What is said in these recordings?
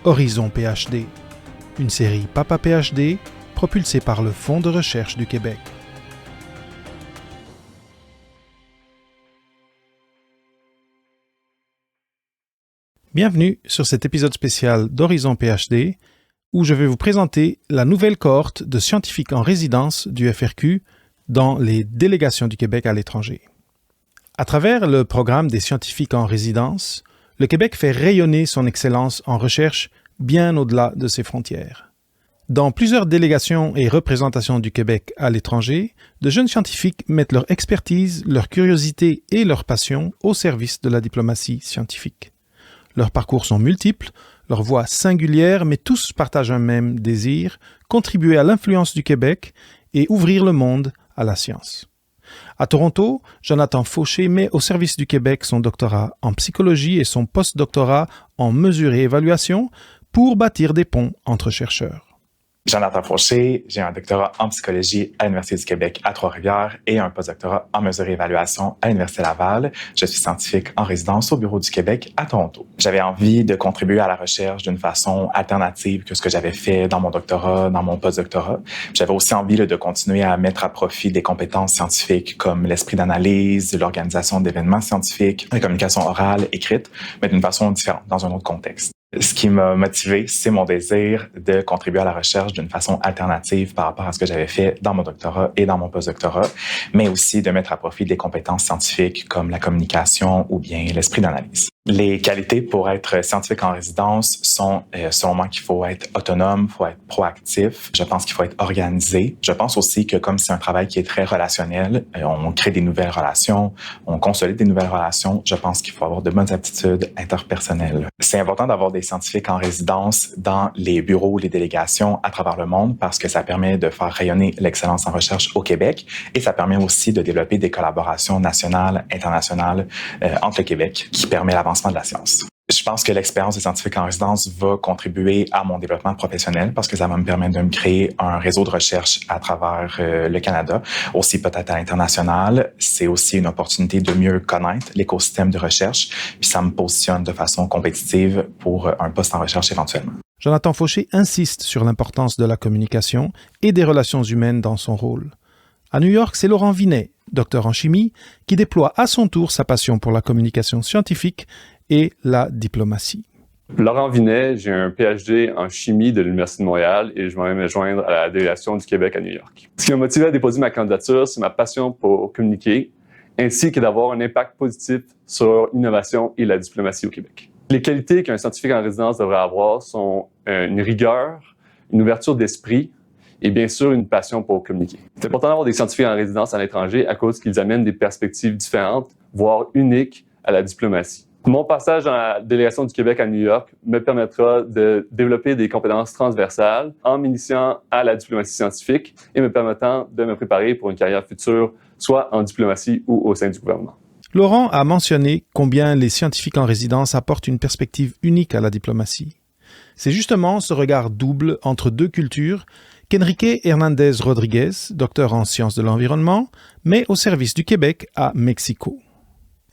Horizon PhD, une série Papa PhD propulsée par le Fonds de recherche du Québec. Bienvenue sur cet épisode spécial d'Horizon PhD où je vais vous présenter la nouvelle cohorte de scientifiques en résidence du FRQ dans les délégations du Québec à l'étranger. À travers le programme des scientifiques en résidence, le Québec fait rayonner son excellence en recherche bien au-delà de ses frontières. Dans plusieurs délégations et représentations du Québec à l'étranger, de jeunes scientifiques mettent leur expertise, leur curiosité et leur passion au service de la diplomatie scientifique. Leurs parcours sont multiples, leurs voix singulières, mais tous partagent un même désir, contribuer à l'influence du Québec et ouvrir le monde à la science. À Toronto, Jonathan Fauché met au service du Québec son doctorat en psychologie et son postdoctorat en mesure et évaluation pour bâtir des ponts entre chercheurs. Jonathan Fauché, j'ai un doctorat en psychologie à l'Université du Québec à Trois-Rivières et un postdoctorat en mesure et évaluation à l'Université Laval. Je suis scientifique en résidence au Bureau du Québec à Toronto. J'avais envie de contribuer à la recherche d'une façon alternative que ce que j'avais fait dans mon doctorat, dans mon postdoctorat. J'avais aussi envie de continuer à mettre à profit des compétences scientifiques comme l'esprit d'analyse, l'organisation d'événements scientifiques, la communication orale, écrite, mais d'une façon différente, dans un autre contexte. Ce qui m'a motivé, c'est mon désir de contribuer à la recherche d'une façon alternative par rapport à ce que j'avais fait dans mon doctorat et dans mon postdoctorat, mais aussi de mettre à profit des compétences scientifiques comme la communication ou bien l'esprit d'analyse. Les qualités pour être scientifique en résidence sont, selon moi, qu'il faut être autonome, il faut être proactif. Je pense qu'il faut être organisé. Je pense aussi que comme c'est un travail qui est très relationnel, on crée des nouvelles relations, on consolide des nouvelles relations. Je pense qu'il faut avoir de bonnes aptitudes interpersonnelles. C'est important d'avoir des scientifiques en résidence dans les bureaux, les délégations à travers le monde parce que ça permet de faire rayonner l'excellence en recherche au Québec et ça permet aussi de développer des collaborations nationales, internationales entre le Québec qui permet l'avancement de la science. Je pense que l'expérience des scientifiques en résidence va contribuer à mon développement professionnel parce que ça va me permettre de me créer un réseau de recherche à travers le Canada, aussi peut-être à l'international. C'est aussi une opportunité de mieux connaître l'écosystème de recherche, puis ça me positionne de façon compétitive pour un poste en recherche éventuellement. Jonathan Fauché insiste sur l'importance de la communication et des relations humaines dans son rôle. À New York, c'est Laurent Vinet, docteur en chimie, qui déploie à son tour sa passion pour la communication scientifique et la diplomatie. Laurent Vinet, j'ai un PhD en chimie de l'Université de Montréal et je vais me joindre à la délégation du Québec à New York. Ce qui m'a motivé à déposer ma candidature, c'est ma passion pour communiquer, ainsi que d'avoir un impact positif sur l'innovation et la diplomatie au Québec. Les qualités qu'un scientifique en résidence devrait avoir sont une rigueur, une ouverture d'esprit, et bien sûr une passion pour communiquer. C'est important d'avoir des scientifiques en résidence à l'étranger à cause qu'ils amènent des perspectives différentes, voire uniques à la diplomatie. Mon passage dans la délégation du Québec à New York me permettra de développer des compétences transversales en m'initiant à la diplomatie scientifique et me permettant de me préparer pour une carrière future, soit en diplomatie ou au sein du gouvernement. Laurent a mentionné combien les scientifiques en résidence apportent une perspective unique à la diplomatie. C'est justement ce regard double entre deux cultures qu'Enrique Hernandez Rodriguez, docteur en sciences de l'environnement, met au service du Québec à Mexico.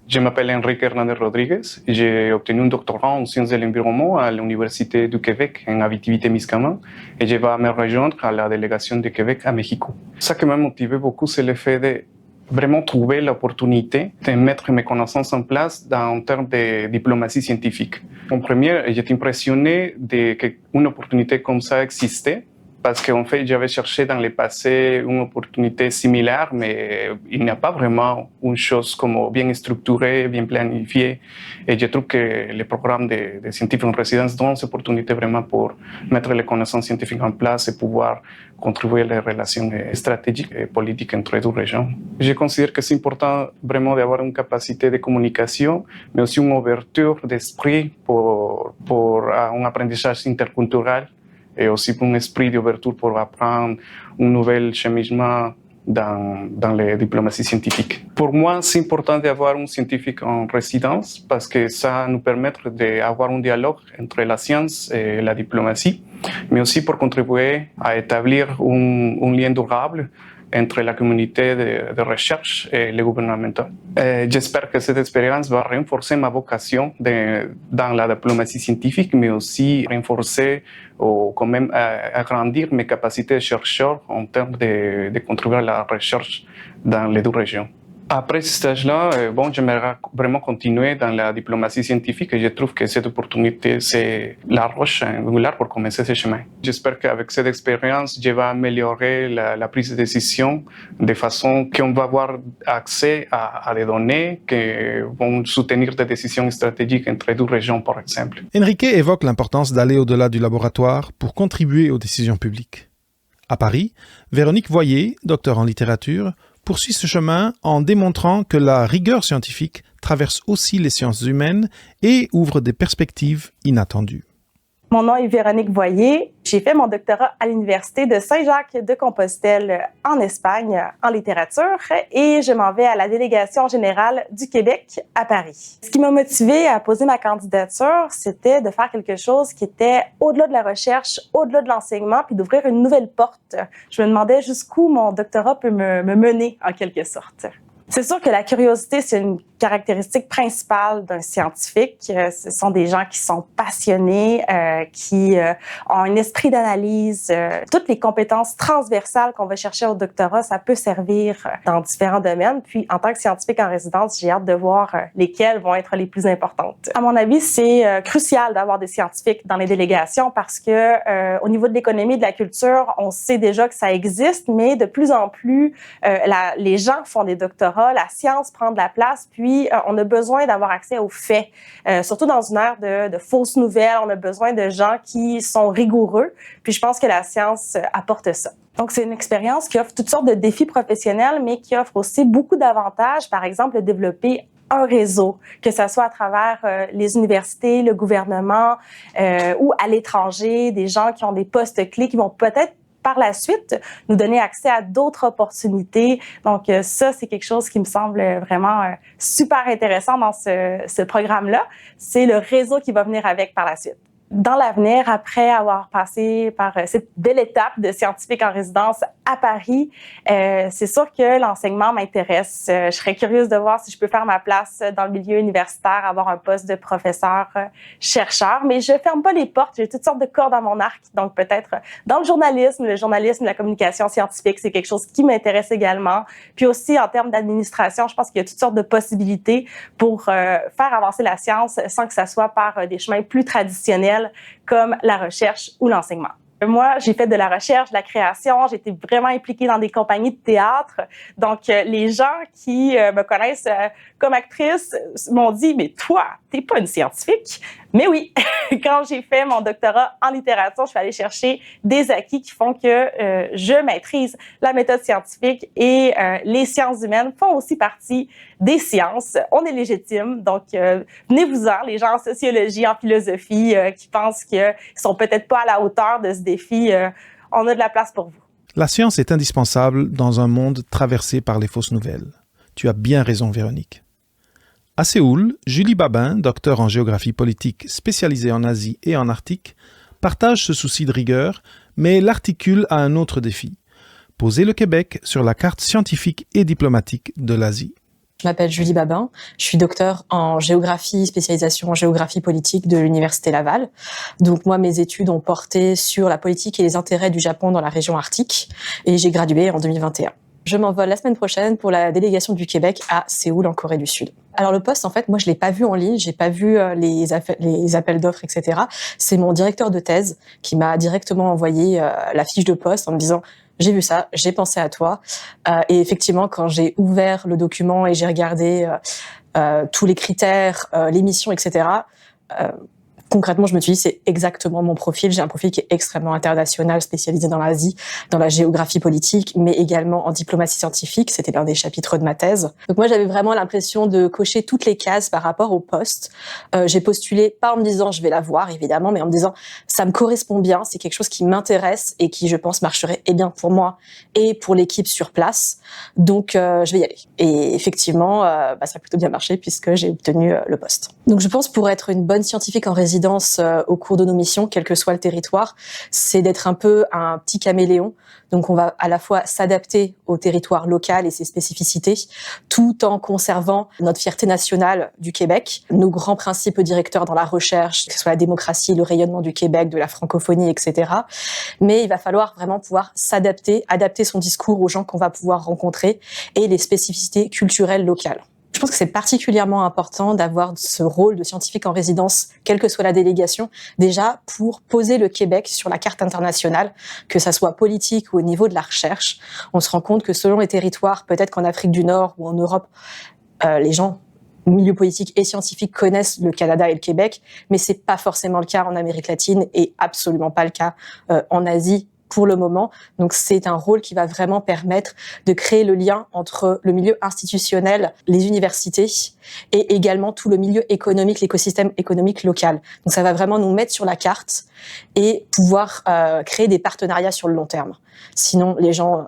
Je m'appelle Enrique Hernandez Rodriguez et j'ai obtenu un doctorat en sciences de l'environnement à l'Université du Québec en Abitibi-Témiscamingue et je vais me rejoindre à la délégation du Québec à Mexico. Ce qui m'a motivé beaucoup, c'est le fait de vraiment trouver l'opportunité de mettre mes connaissances en place en termes de diplomatie scientifique. En premier, j'étais impressionné qu'une opportunité comme ça existait parce qu'en fait, j'avais cherché dans le passé une opportunité similaire, mais il n'y a pas vraiment une chose comme bien structurée, bien planifiée. Et je trouve que le programme de scientifiques en résidence donne cette opportunité vraiment pour mettre les connaissances scientifiques en place et pouvoir contribuer à les relations stratégiques et politiques entre les deux régions. Je considère que c'est important vraiment d'avoir une capacité de communication, mais aussi une ouverture d'esprit pour un apprentissage interculturel et aussi pour un esprit d'ouverture pour apprendre un nouvel cheminement dans les diplomaties scientifiques. Pour moi, c'est important d'avoir un scientifique en résidence parce que ça nous permet d'avoir un dialogue entre la science et la diplomatie, mais aussi pour contribuer à établir un lien durable entre la communauté de recherche et le gouvernemental. J'espère que cette expérience va renforcer ma vocation dans la diplomatie scientifique, mais aussi renforcer ou quand même agrandir mes capacités de chercheur en termes de contribuer à la recherche dans les deux régions. Après ce stage-là, j'aimerais vraiment continuer dans la diplomatie scientifique et je trouve que cette opportunité, c'est la roche angulaire pour commencer ce chemin. J'espère qu'avec cette expérience, je vais améliorer la prise de décision de façon qu'on va avoir accès à des données qui vont soutenir des décisions stratégiques entre deux régions, par exemple. Enrique évoque l'importance d'aller au-delà du laboratoire pour contribuer aux décisions publiques. À Paris, Véronique Voyer, docteur en littérature, poursuit ce chemin en démontrant que la rigueur scientifique traverse aussi les sciences humaines et ouvre des perspectives inattendues. Mon nom est Véronique Voyer. J'ai fait mon doctorat à l'Université de Saint-Jacques-de-Compostelle en Espagne en littérature et je m'en vais à la délégation générale du Québec à Paris. Ce qui m'a motivée à poser ma candidature, c'était de faire quelque chose qui était au-delà de la recherche, au-delà de l'enseignement, puis d'ouvrir une nouvelle porte. Je me demandais jusqu'où mon doctorat peut me mener en quelque sorte. C'est sûr que la curiosité, c'est une caractéristique principale d'un scientifique. Ce sont des gens qui sont passionnés, qui ont un esprit d'analyse. Toutes les compétences transversales qu'on va chercher au doctorat, ça peut servir dans différents domaines. Puis, en tant que scientifique en résidence, j'ai hâte de voir lesquelles vont être les plus importantes. À mon avis, c'est crucial d'avoir des scientifiques dans les délégations parce que au niveau de l'économie et de la culture, on sait déjà que ça existe, mais de plus en plus, les gens font des doctorats. La science prend de la place, puis on a besoin d'avoir accès aux faits. Surtout dans une ère de fausses nouvelles, on a besoin de gens qui sont rigoureux, puis je pense que la science apporte ça. Donc, c'est une expérience qui offre toutes sortes de défis professionnels, mais qui offre aussi beaucoup d'avantages, par exemple, de développer un réseau, que ce soit à travers les universités, le gouvernement ou à l'étranger, des gens qui ont des postes clés qui vont peut-être par la suite, nous donner accès à d'autres opportunités. Donc, ça, c'est quelque chose qui me semble vraiment super intéressant dans ce programme-là. C'est le réseau qui va venir avec par la suite. Dans l'avenir, après avoir passé par cette belle étape de scientifique en résidence à Paris, c'est sûr que l'enseignement m'intéresse. Je serais curieuse de voir si je peux faire ma place dans le milieu universitaire, avoir un poste de professeur-chercheur, mais je ferme pas les portes. J'ai toutes sortes de cordes à mon arc, donc peut-être dans le journalisme, la communication scientifique, c'est quelque chose qui m'intéresse également. Puis aussi, en termes d'administration, je pense qu'il y a toutes sortes de possibilités pour faire avancer la science sans que ça soit par des chemins plus traditionnels comme la recherche ou l'enseignement. Moi, j'ai fait de la recherche, de la création, j'ai été vraiment impliquée dans des compagnies de théâtre. Donc, les gens qui me connaissent comme actrice m'ont dit « Mais toi, t'es pas une scientifique ». Mais oui, quand j'ai fait mon doctorat en littérature, je suis allée chercher des acquis qui font que je maîtrise la méthode scientifique et les sciences humaines font aussi partie des sciences. On est légitime, donc venez-vous-en, les gens en sociologie, en philosophie, qui pensent qu'ils sont peut-être pas à la hauteur de ce défi. On a de la place pour vous. La science est indispensable dans un monde traversé par les fausses nouvelles. Tu as bien raison, Véronique. À Séoul, Julie Babin, docteur en géographie politique spécialisée en Asie et en Arctique, partage ce souci de rigueur, mais l'articule à un autre défi. Poser le Québec sur la carte scientifique et diplomatique de l'Asie. Je m'appelle Julie Babin, je suis docteur en géographie, spécialisation en géographie politique de l'Université Laval. Donc moi, mes études ont porté sur la politique et les intérêts du Japon dans la région arctique et j'ai gradué en 2021. Je m'envole la semaine prochaine pour la délégation du Québec à Séoul, en Corée du Sud. Alors le poste, en fait, moi je l'ai pas vu en ligne, j'ai pas vu les appels d'offres, etc. C'est mon directeur de thèse qui m'a directement envoyé la fiche de poste en me disant « J'ai vu ça, j'ai pensé à toi ». Et effectivement, quand j'ai ouvert le document et j'ai regardé tous les critères, les missions, etc., concrètement, je me suis dit, c'est exactement mon profil. J'ai un profil qui est extrêmement international, spécialisé dans l'Asie, dans la géographie politique, mais également en diplomatie scientifique. C'était l'un des chapitres de ma thèse. Donc moi, j'avais vraiment l'impression de cocher toutes les cases par rapport au poste. J'ai postulé, pas en me disant, je vais la voir, évidemment, mais en me disant, ça me correspond bien, c'est quelque chose qui m'intéresse et qui, je pense, marcherait et bien pour moi et pour l'équipe sur place. Donc, je vais y aller. Et effectivement, ça a plutôt bien marché puisque j'ai obtenu le poste. Donc, je pense pour être une bonne scientifique en résidence, résidence au cours de nos missions, quel que soit le territoire, c'est d'être un peu un petit caméléon. Donc on va à la fois s'adapter au territoire local et ses spécificités, tout en conservant notre fierté nationale du Québec, nos grands principes directeurs dans la recherche, que ce soit la démocratie, le rayonnement du Québec, de la francophonie, etc. Mais il va falloir vraiment pouvoir s'adapter, adapter son discours aux gens qu'on va pouvoir rencontrer et les spécificités culturelles locales. Je pense que c'est particulièrement important d'avoir ce rôle de scientifique en résidence, quelle que soit la délégation, déjà pour poser le Québec sur la carte internationale, que ça soit politique ou au niveau de la recherche. On se rend compte que selon les territoires, peut-être qu'en Afrique du Nord ou en Europe, les gens milieu politique et scientifique connaissent le Canada et le Québec, mais c'est pas forcément le cas en Amérique latine et absolument pas le cas en Asie pour le moment. Donc c'est un rôle qui va vraiment permettre de créer le lien entre le milieu institutionnel, les universités et également tout le milieu économique, l'écosystème économique local. Donc ça va vraiment nous mettre sur la carte et pouvoir créer des partenariats sur le long terme. Sinon les gens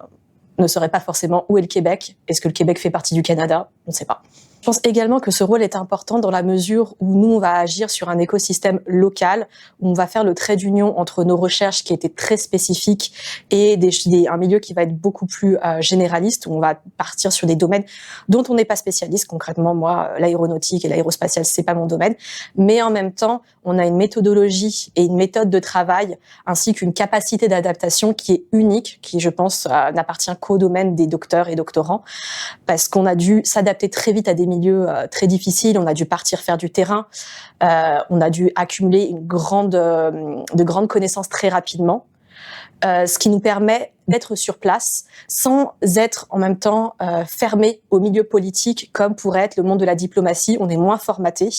ne sauraient pas forcément où est le Québec. Est-ce que le Québec fait partie du Canada? On ne sait pas. Je pense également que ce rôle est important dans la mesure où nous, on va agir sur un écosystème local, où on va faire le trait d'union entre nos recherches qui étaient très spécifiques et un milieu qui va être beaucoup plus généraliste, où on va partir sur des domaines dont on n'est pas spécialiste. Concrètement, moi, l'aéronautique et l'aérospatiale, c'est pas mon domaine. Mais en même temps, on a une méthodologie et une méthode de travail, ainsi qu'une capacité d'adaptation qui est unique, qui, je pense, n'appartient qu'au domaine des docteurs et doctorants, parce qu'on a dû s'adapter très vite à des milieux très difficiles, on a dû partir faire du terrain, on a dû accumuler de grandes connaissances très rapidement, ce qui nous permet d'être sur place sans être en même temps fermé au milieu politique comme pourrait être le monde de la diplomatie. On est moins formaté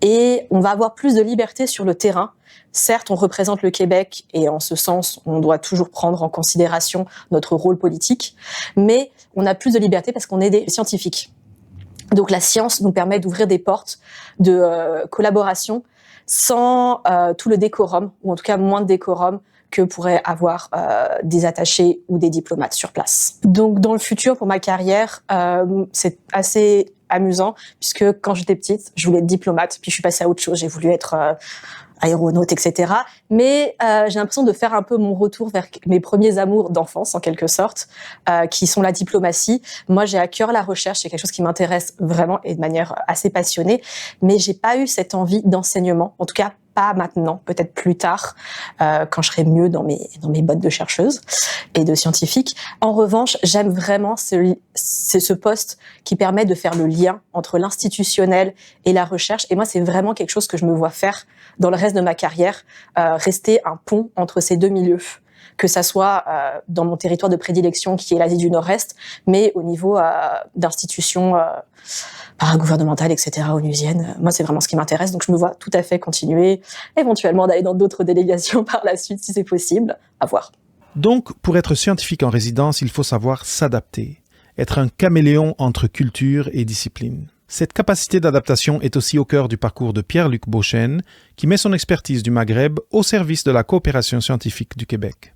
et on va avoir plus de liberté sur le terrain. Certes, on représente le Québec et en ce sens, on doit toujours prendre en considération notre rôle politique, mais on a plus de liberté parce qu'on est des scientifiques. Donc la science nous permet d'ouvrir des portes de collaboration sans tout le décorum, ou en tout cas moins de décorum que pourraient avoir des attachés ou des diplomates sur place. Donc dans le futur, pour ma carrière, c'est assez amusant, puisque quand j'étais petite, je voulais être diplomate, puis je suis passée à autre chose, j'ai voulu être aéronaute, etc. Mais j'ai l'impression de faire un peu mon retour vers mes premiers amours d'enfance, en quelque sorte, qui sont la diplomatie. Moi, j'ai à cœur la recherche, c'est quelque chose qui m'intéresse vraiment et de manière assez passionnée, mais j'ai pas eu cette envie d'enseignement, en tout cas pas maintenant, peut-être plus tard, quand je serai mieux dans mes bottes de chercheuse et de scientifique. En revanche, j'aime vraiment ce poste qui permet de faire le lien entre l'institutionnel et la recherche. Et moi, c'est vraiment quelque chose que je me vois faire dans le reste de ma carrière, rester un pont entre ces deux milieux, que ça soit dans mon territoire de prédilection qui est l'Asie du Nord-Est, mais au niveau d'institutions paragouvernementales, etc., onusiennes. Moi, c'est vraiment ce qui m'intéresse, donc je me vois tout à fait continuer, éventuellement d'aller dans d'autres délégations par la suite, si c'est possible, à voir. Donc, pour être scientifique en résidence, il faut savoir s'adapter, être un caméléon entre culture et discipline. Cette capacité d'adaptation est aussi au cœur du parcours de Pierre-Luc Beauchesne, qui met son expertise du Maghreb au service de la coopération scientifique du Québec.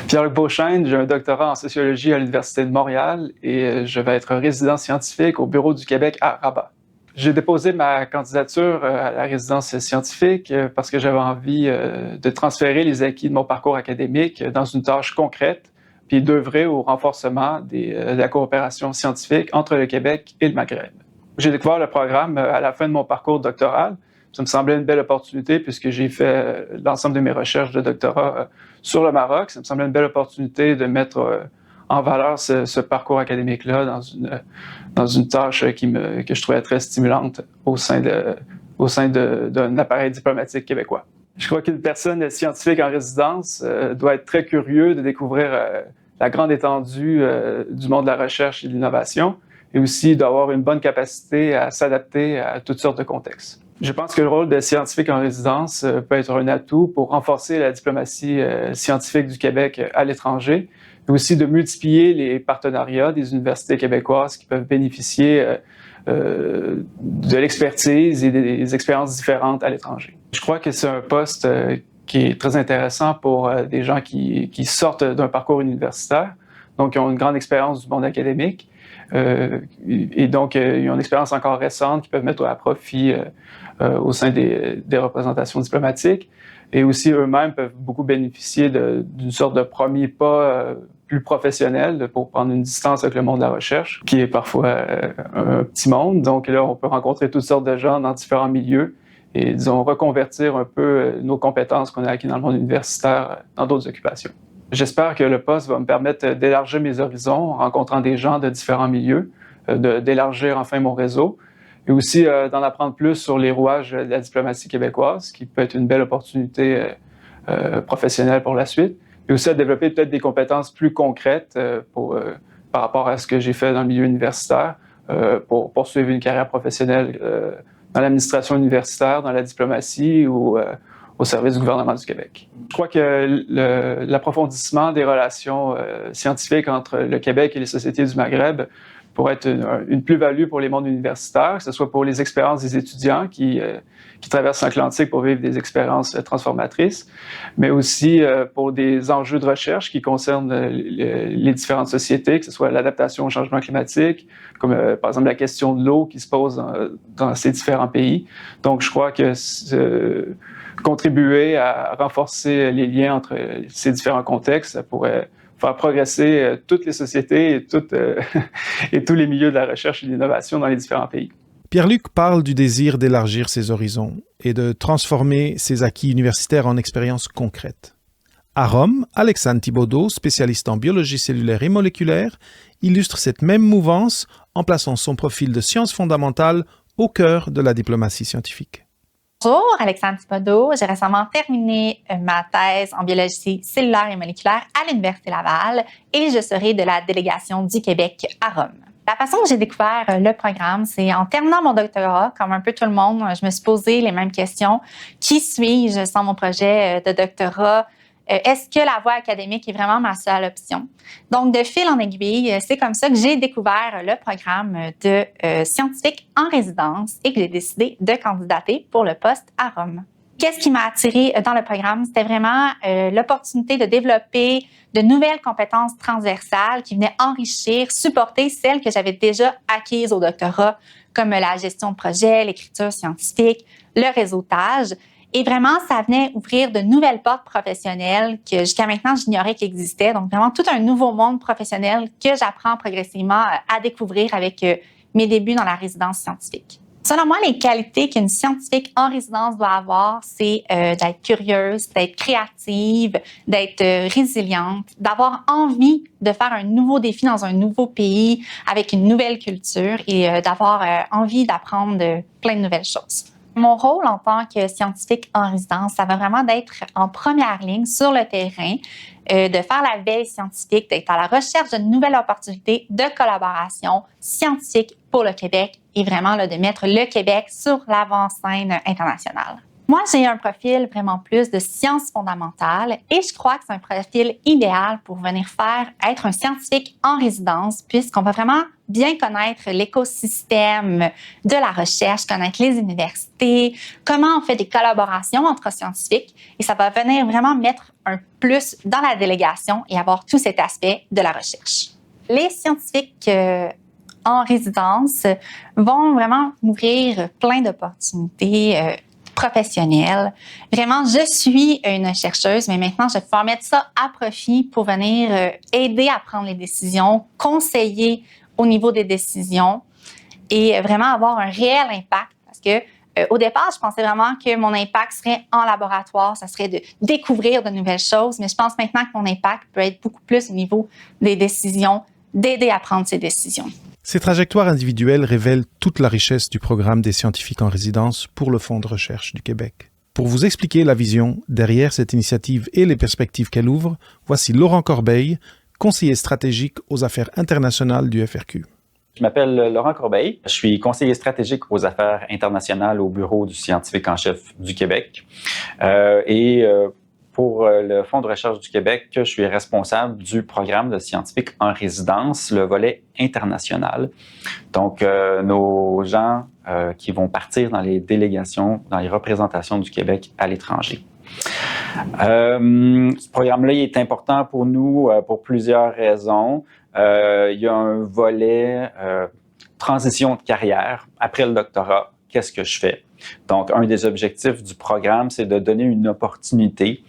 Pierre-Luc Beauchesne, j'ai un doctorat en sociologie à l'Université de Montréal et je vais être résident scientifique au Bureau du Québec à Rabat. J'ai déposé ma candidature à la résidence scientifique parce que j'avais envie de transférer les acquis de mon parcours académique dans une tâche concrète, puis d'œuvrer au renforcement de la coopération scientifique entre le Québec et le Maghreb. J'ai découvert le programme à la fin de mon parcours doctoral. Ça me semblait une belle opportunité puisque j'ai fait l'ensemble de mes recherches de doctorat sur le Maroc. Ça me semblait une belle opportunité de mettre en valeur ce parcours académique-là dans une tâche que je trouvais très stimulante au sein d'un appareil diplomatique québécois. Je crois qu'une personne scientifique en résidence doit être très curieux de découvrir la grande étendue du monde de la recherche et de l'innovation et aussi d'avoir une bonne capacité à s'adapter à toutes sortes de contextes. Je pense que le rôle de scientifique en résidence peut être un atout pour renforcer la diplomatie scientifique du Québec à l'étranger, mais aussi de multiplier les partenariats des universités québécoises qui peuvent bénéficier de l'expertise et des expériences différentes à l'étranger. Je crois que c'est un poste qui est très intéressant pour des gens qui sortent d'un parcours universitaire, donc qui ont une grande expérience du monde académique, Et donc, ils ont une expérience encore récente qu'ils peuvent mettre à profit au sein des représentations diplomatiques. Et aussi, eux-mêmes peuvent beaucoup bénéficier d'une sorte de premier pas plus professionnel pour prendre une distance avec le monde de la recherche, qui est parfois un petit monde. Donc là, on peut rencontrer toutes sortes de gens dans différents milieux et, disons, reconvertir un peu nos compétences qu'on a acquises dans le monde universitaire dans d'autres occupations. J'espère que le poste va me permettre d'élargir mes horizons en rencontrant des gens de différents milieux, d'élargir enfin mon réseau et aussi d'en apprendre plus sur les rouages de la diplomatie québécoise, qui peut être une belle opportunité professionnelle pour la suite, et aussi à développer peut-être des compétences plus concrètes par rapport à ce que j'ai fait dans le milieu universitaire pour poursuivre une carrière professionnelle dans l'administration universitaire, dans la diplomatie ou au service du gouvernement du Québec. Je crois que l'approfondissement des relations scientifiques entre le Québec et les sociétés du Maghreb pourrait être une plus-value pour les mondes universitaires, que ce soit pour les expériences des étudiants qui traversent l'Atlantique pour vivre des expériences transformatrices, mais aussi pour des enjeux de recherche qui concernent les différentes sociétés, que ce soit l'adaptation au changement climatique, comme par exemple la question de l'eau qui se pose dans ces différents pays. Donc, je crois que contribuer à renforcer les liens entre ces différents contextes, ça pourrait faire progresser toutes les sociétés et tous les milieux de la recherche et de l'innovation dans les différents pays. Pierre-Luc parle du désir d'élargir ses horizons et de transformer ses acquis universitaires en expériences concrètes. À Rome, Alexandre Thibaudot, spécialiste en biologie cellulaire et moléculaire, illustre cette même mouvance en plaçant son profil de sciences fondamentales au cœur de la diplomatie scientifique. Bonjour, Alexandre Thibaudot. J'ai récemment terminé ma thèse en biologie cellulaire et moléculaire à l'Université Laval et je serai de la délégation du Québec à Rome. La façon dont j'ai découvert le programme, c'est en terminant mon doctorat, comme un peu tout le monde, je me suis posé les mêmes questions. Qui suis-je sans mon projet de doctorat? Est-ce que la voie académique est vraiment ma seule option? Donc, de fil en aiguille, c'est comme ça que j'ai découvert le programme de scientifique en résidence et que j'ai décidé de candidater pour le poste à Rome. Qu'est-ce qui m'a attirée dans le programme? C'était vraiment l'opportunité de développer de nouvelles compétences transversales qui venaient enrichir, supporter celles que j'avais déjà acquises au doctorat, comme la gestion de projet, l'écriture scientifique, le réseautage. Et vraiment, ça venait ouvrir de nouvelles portes professionnelles que jusqu'à maintenant, j'ignorais qu'ils existaient. Donc, vraiment, tout un nouveau monde professionnel que j'apprends progressivement à découvrir avec mes débuts dans la résidence scientifique. Selon moi, les qualités qu'une scientifique en résidence doit avoir, c'est d'être curieuse, d'être créative, d'être résiliente, d'avoir envie de faire un nouveau défi dans un nouveau pays avec une nouvelle culture et d'avoir envie d'apprendre plein de nouvelles choses. Mon rôle en tant que scientifique en résidence, ça va vraiment d'être en première ligne sur le terrain, de faire la veille scientifique, d'être à la recherche de nouvelles opportunités de collaboration scientifique pour le Québec et vraiment là, de mettre le Québec sur l'avant-scène internationale. Moi, j'ai un profil vraiment plus de sciences fondamentales et je crois que c'est un profil idéal pour venir être un scientifique en résidence puisqu'on va vraiment bien connaître l'écosystème de la recherche, connaître les universités, comment on fait des collaborations entre scientifiques et ça va venir vraiment mettre un plus dans la délégation et avoir tout cet aspect de la recherche. Les scientifiques en résidence vont vraiment m'ouvrir plein d'opportunités professionnelle. Vraiment, je suis une chercheuse, mais maintenant, je vais pouvoir mettre ça à profit pour venir aider à prendre les décisions, conseiller au niveau des décisions et vraiment avoir un réel impact. Parce que au départ, je pensais vraiment que mon impact serait en laboratoire, ça serait de découvrir de nouvelles choses, mais je pense maintenant que mon impact peut être beaucoup plus au niveau des décisions, d'aider à prendre ces décisions. Ces trajectoires individuelles révèlent toute la richesse du programme des scientifiques en résidence pour le Fonds de recherche du Québec. Pour vous expliquer la vision derrière cette initiative et les perspectives qu'elle ouvre, voici Laurent Corbeil, conseiller stratégique aux affaires internationales du FRQ. Je m'appelle Laurent Corbeil. Je suis conseiller stratégique aux affaires internationales au bureau du scientifique en chef du Québec. Pour le Fonds de recherche du Québec, je suis responsable du programme de scientifiques en résidence, le volet international. Donc, nos gens qui vont partir dans les délégations, dans les représentations du Québec à l'étranger. Ce programme-là il est important pour nous pour plusieurs raisons. il y a un volet transition de carrière. Après le doctorat, qu'est-ce que je fais? Donc, un des objectifs du programme, c'est de donner une opportunité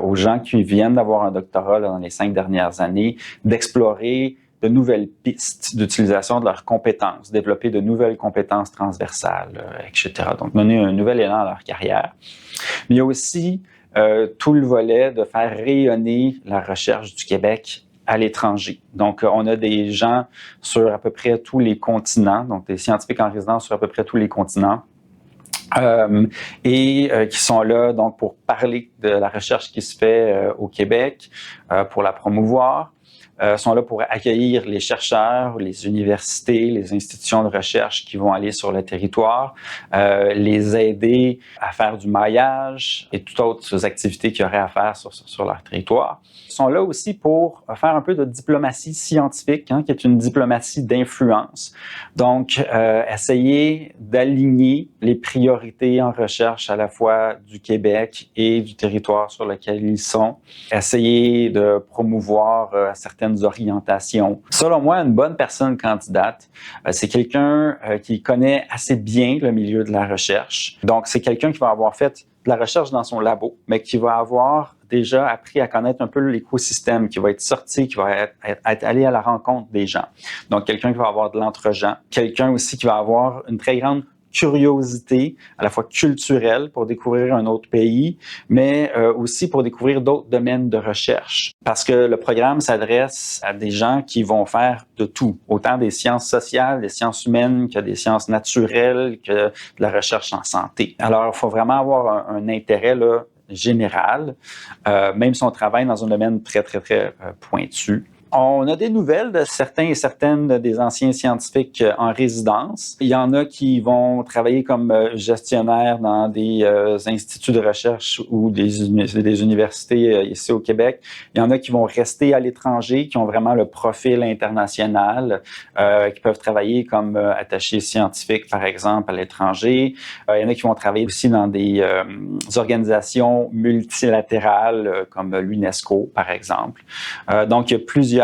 aux gens qui viennent d'avoir un doctorat là, dans les 5 dernières années, d'explorer de nouvelles pistes d'utilisation de leurs compétences, développer de nouvelles compétences transversales, etc. Donc, donner un nouvel élan à leur carrière. Mais il y a aussi tout le volet de faire rayonner la recherche du Québec à l'étranger. Donc, on a des gens sur à peu près tous les continents, donc des scientifiques en résidence sur à peu près tous les continents, qui sont là donc pour parler de la recherche qui se fait au Québec, pour la promouvoir. Sont là pour accueillir les chercheurs, les universités, les institutions de recherche qui vont aller sur le territoire, les aider à faire du maillage et toutes autres activités qu'ils auraient à faire sur leur territoire. Ils sont là aussi pour faire un peu de diplomatie scientifique, qui est une diplomatie d'influence. Donc, essayer d'aligner les priorités en recherche à la fois du Québec et du territoire sur lequel ils sont. Essayer de promouvoir certaines orientations. Selon moi, une bonne personne candidate, c'est quelqu'un qui connaît assez bien le milieu de la recherche. Donc, c'est quelqu'un qui va avoir fait de la recherche dans son labo, mais qui va avoir déjà appris à connaître un peu l'écosystème, qui va être sorti, qui va être allé à la rencontre des gens. Donc, quelqu'un qui va avoir de l'entre-gens. Quelqu'un aussi qui va avoir une très grande curiosité, à la fois culturelle pour découvrir un autre pays, mais aussi pour découvrir d'autres domaines de recherche. Parce que le programme s'adresse à des gens qui vont faire de tout, autant des sciences sociales, des sciences humaines, que des sciences naturelles, que de la recherche en santé. Alors, il faut vraiment avoir un intérêt là, général, même si on travaille dans un domaine très, très, très pointu. On a des nouvelles de certains et certaines des anciens scientifiques en résidence. Il y en a qui vont travailler comme gestionnaires dans des instituts de recherche ou des universités ici au Québec. Il y en a qui vont rester à l'étranger, qui ont vraiment le profil international, qui peuvent travailler comme attachés scientifiques, par exemple, à l'étranger. Il y en a qui vont travailler aussi dans des organisations multilatérales comme l'UNESCO, par exemple. Donc, il y a plusieurs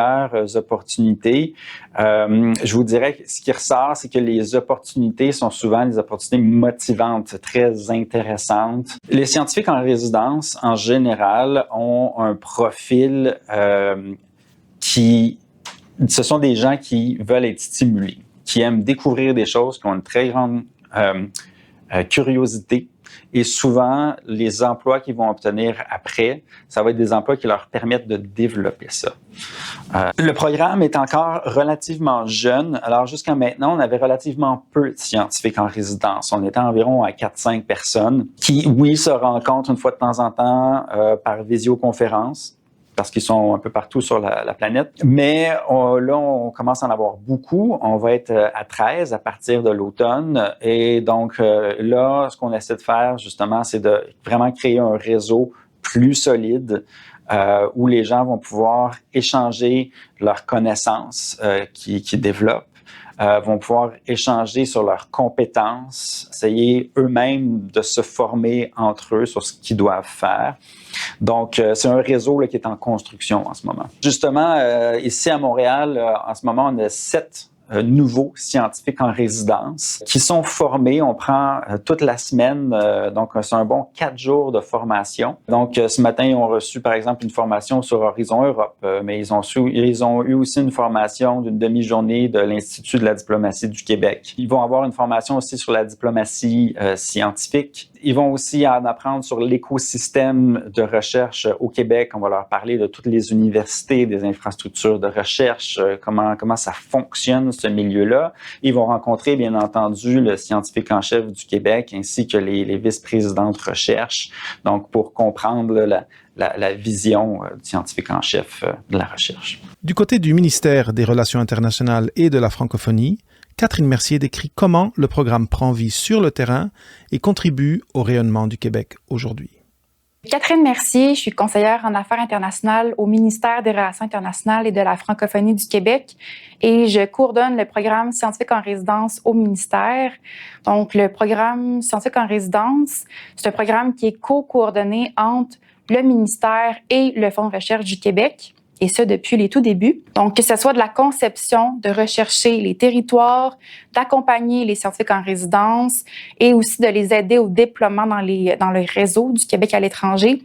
opportunités. Je vous dirais que ce qui ressort, c'est que les opportunités sont souvent des opportunités motivantes, très intéressantes. Les scientifiques en résidence, en général, ont un profil ce sont des gens qui veulent être stimulés, qui aiment découvrir des choses, qui ont une très grande curiosité. Et souvent, les emplois qu'ils vont obtenir après, ça va être des emplois qui leur permettent de développer ça. Le programme est encore relativement jeune. Alors, jusqu'à maintenant, on avait relativement peu de scientifiques en résidence. On était environ à 4-5 personnes qui, oui, se rencontrent une fois de temps en temps par visioconférence, parce qu'ils sont un peu partout sur la planète. Mais là, on commence à en avoir beaucoup. On va être à 13 à partir de l'automne. Et donc, là, ce qu'on essaie de faire, justement, c'est de vraiment créer un réseau plus solide où les gens vont pouvoir échanger leurs connaissances qu'ils développent. Vont pouvoir échanger sur leurs compétences, essayer eux-mêmes de se former entre eux sur ce qu'ils doivent faire. Donc, c'est un réseau là, qui est en construction en ce moment. Justement, ici à Montréal, en ce moment, on a 7 nouveaux scientifiques en résidence qui sont formés. On prend toute la semaine, donc c'est un bon 4 jours de formation. Donc, ce matin, ils ont reçu, par exemple, une formation sur Horizon Europe, mais ils ont eu aussi une formation d'une demi-journée de l'Institut de la diplomatie du Québec. Ils vont avoir une formation aussi sur la diplomatie scientifique. Ils vont aussi en apprendre sur l'écosystème de recherche au Québec. On va leur parler de toutes les universités, des infrastructures de recherche, comment ça fonctionne, ce milieu-là. Ils vont rencontrer, bien entendu, le scientifique en chef du Québec ainsi que les vice-présidents de recherche, donc pour comprendre la vision du scientifique en chef de la recherche. Du côté du ministère des Relations internationales et de la francophonie, Catherine Mercier décrit comment le programme prend vie sur le terrain et contribue au rayonnement du Québec aujourd'hui. Catherine Mercier, je suis conseillère en affaires internationales au ministère des Relations internationales et de la francophonie du Québec et je coordonne le programme scientifique en résidence au ministère. Donc, le programme scientifique en résidence, c'est un programme qui est co-coordonné entre le ministère et le Fonds de recherche du Québec. et ce, depuis les tout débuts. Donc, que ce soit de la conception, de rechercher les territoires, d'accompagner les scientifiques en résidence et aussi de les aider au déploiement dans le réseau du Québec à l'étranger.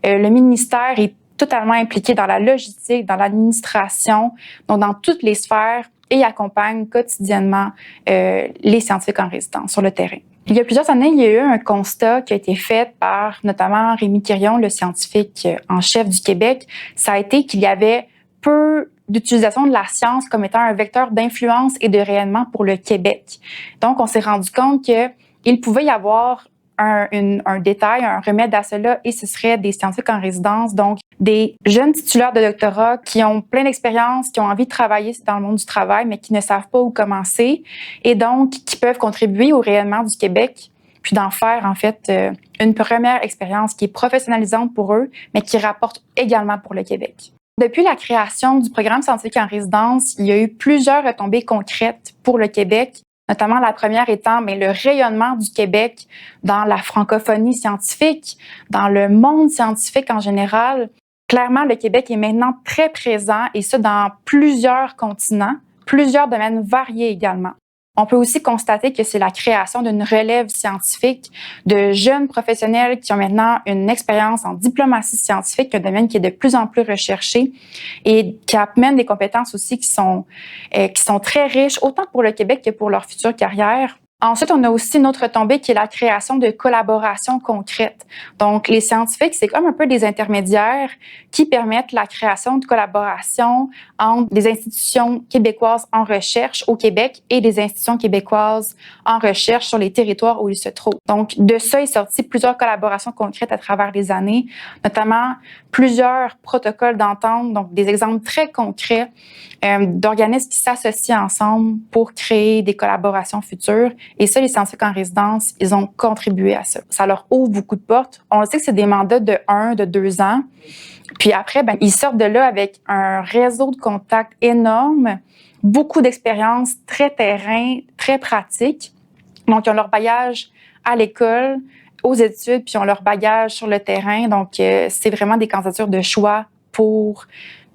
Le ministère est totalement impliqué dans la logistique, dans l'administration, donc dans toutes les sphères et accompagne quotidiennement les scientifiques en résidence sur le terrain. Il y a plusieurs années, il y a eu un constat qui a été fait par notamment Rémi Quirion, le scientifique en chef du Québec. Ça a été qu'il y avait peu d'utilisation de la science comme étant un vecteur d'influence et de rayonnement pour le Québec. Donc, on s'est rendu compte qu'il pouvait y avoir un détail, un remède à cela, et ce serait des scientifiques en résidence, donc des jeunes titulaires de doctorat qui ont plein d'expérience, qui ont envie de travailler dans le monde du travail, mais qui ne savent pas où commencer, et donc qui peuvent contribuer au rayonnement du Québec, puis d'en faire en fait une première expérience qui est professionnalisante pour eux, mais qui rapporte également pour le Québec. Depuis la création du programme scientifique en résidence, il y a eu plusieurs retombées concrètes pour le Québec, notamment la première étant le rayonnement du Québec dans la francophonie scientifique, dans le monde scientifique en général. Clairement, le Québec est maintenant très présent, et ça dans plusieurs continents, plusieurs domaines variés également. On peut aussi constater que c'est la création d'une relève scientifique de jeunes professionnels qui ont maintenant une expérience en diplomatie scientifique, un domaine qui est de plus en plus recherché et qui amène des compétences aussi qui sont très riches, autant pour le Québec que pour leur future carrière. Ensuite, on a aussi une autre retombée qui est la création de collaborations concrètes. Donc, les scientifiques, c'est comme un peu des intermédiaires qui permettent la création de collaborations entre des institutions québécoises en recherche au Québec et des institutions québécoises en recherche sur les territoires où ils se trouvent. Donc, de ça est sorti plusieurs collaborations concrètes à travers les années, notamment plusieurs protocoles d'entente, donc des exemples très concrets d'organismes qui s'associent ensemble pour créer des collaborations futures. Et ça, les scientifiques en résidence, ils ont contribué à ça. Ça leur ouvre beaucoup de portes. On sait que c'est des mandats de 1, de 2 ans. Puis après, ils sortent de là avec un réseau de contacts énorme, beaucoup d'expériences, très terrain, très pratique. Donc, ils ont leur bagage à l'école, aux études, puis ils ont leur bagage sur le terrain. Donc, c'est vraiment des candidatures de choix pour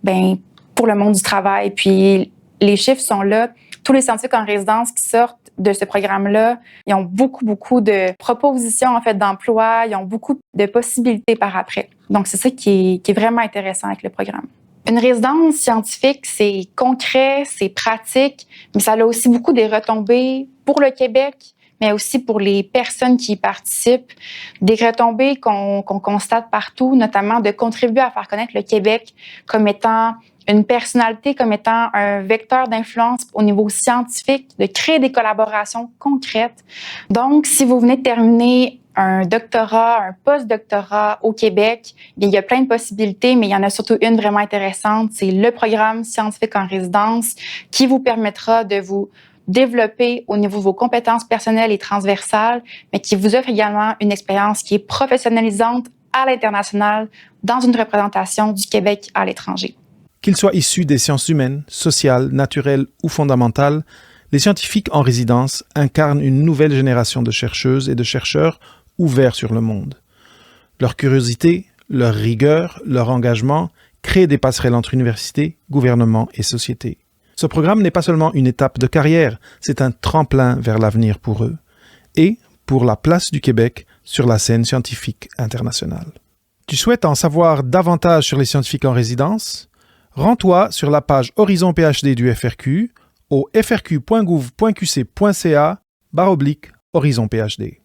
le monde du travail. Puis, les chiffres sont là. Tous les scientifiques en résidence qui sortent de ce programme-là, ils ont beaucoup de propositions en fait d'emploi, ils ont beaucoup de possibilités par après. Donc, c'est ça qui est vraiment intéressant avec le programme. Une résidence scientifique, c'est concret, c'est pratique, mais ça a aussi beaucoup des retombées pour le Québec, mais aussi pour les personnes qui y participent. Des retombées qu'on constate partout, notamment de contribuer à faire connaître le Québec comme étant une personnalité, comme étant un vecteur d'influence au niveau scientifique, de créer des collaborations concrètes. Donc, si vous venez de terminer un doctorat, un post-doctorat au Québec, il y a plein de possibilités, mais il y en a surtout une vraiment intéressante, c'est le programme scientifique en résidence qui vous permettra de vous développer au niveau de vos compétences personnelles et transversales, mais qui vous offre également une expérience qui est professionnalisante à l'international dans une représentation du Québec à l'étranger. Qu'ils soient issus des sciences humaines, sociales, naturelles ou fondamentales, les scientifiques en résidence incarnent une nouvelle génération de chercheuses et de chercheurs ouverts sur le monde. Leur curiosité, leur rigueur, leur engagement créent des passerelles entre universités, gouvernements et sociétés. Ce programme n'est pas seulement une étape de carrière, c'est un tremplin vers l'avenir pour eux et pour la place du Québec sur la scène scientifique internationale. Tu souhaites en savoir davantage sur les scientifiques en résidence? Rends-toi sur la page Horizon PhD du FRQ au frq.gouv.qc.ca/Horizon PhD.